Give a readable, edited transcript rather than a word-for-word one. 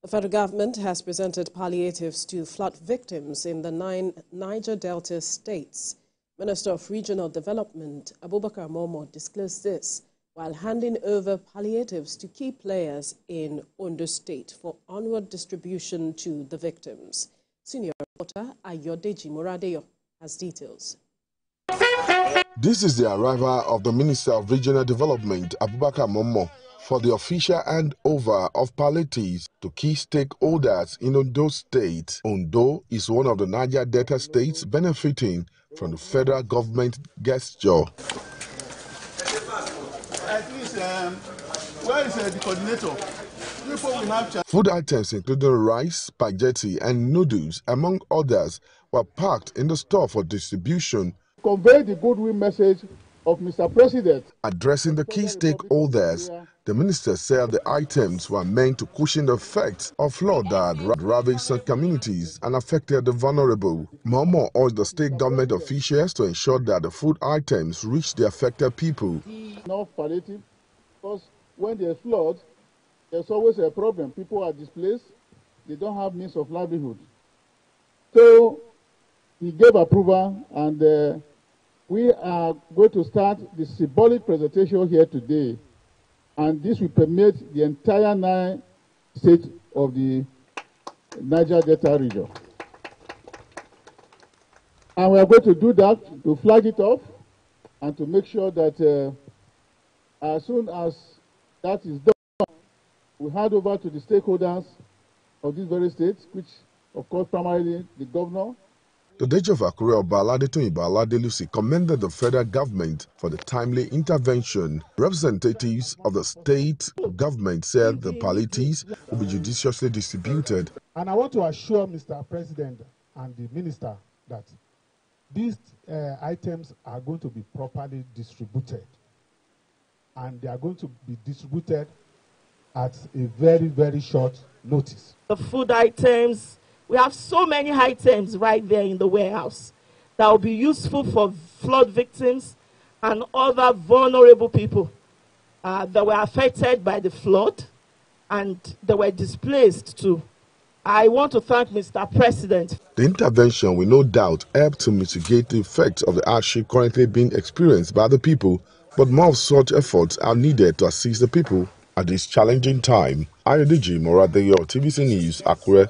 The federal government has presented palliatives to flood victims in the 9 Niger Delta states. Minister of Regional Development, Abubakar Momoh, disclosed this while handing over palliatives to key players in Ondo State for onward distribution to the victims. Senior reporter Ayodeji Moradeyo has details. This is the arrival of the Minister of Regional Development, Abubakar Momoh, for the official handover of palliatives to key stakeholders in Ondo State. Ondo is one of the Niger Delta states benefiting from the federal government gesture. Where is the coordinator? Food items including rice, spaghetti and noodles, among others, were packed in the store for distribution. Convey the goodwill message of Mr. President. Addressing the key stakeholders, the minister said the items were meant to cushion the effects of flood that had ravaged some communities and affected the vulnerable. Momoh urged the state government officials to ensure that the food items reach the affected people. Enough palliative, because when there's flood, there's always a problem. People are displaced, they don't have means of livelihood. So he gave approval, and we are going to start the symbolic presentation here today, and this will permeate the entire 9 states of the Niger Delta region. And we are going to do that to flag it off and to make sure that as soon as that is done, we hand over to the stakeholders of these very states, which of course primarily the governor. The Deji of Akure, Abaladelusi, commended the federal government for the timely intervention. Representatives of the state government said the palliatives will be judiciously distributed. And I want to assure Mr. President and the minister that these items are going to be properly distributed. And they are going to be distributed at a very, very short notice. The food items, we have so many items right there in the warehouse that will be useful for flood victims and other vulnerable people that were affected by the flood and that were displaced too. I want to thank Mr. President. The intervention will no doubt help to mitigate the effects of the hardship currently being experienced by the people, but more of such efforts are needed to assist the people at this challenging time. Ayodeji Moradeyo, TVC News, Akure.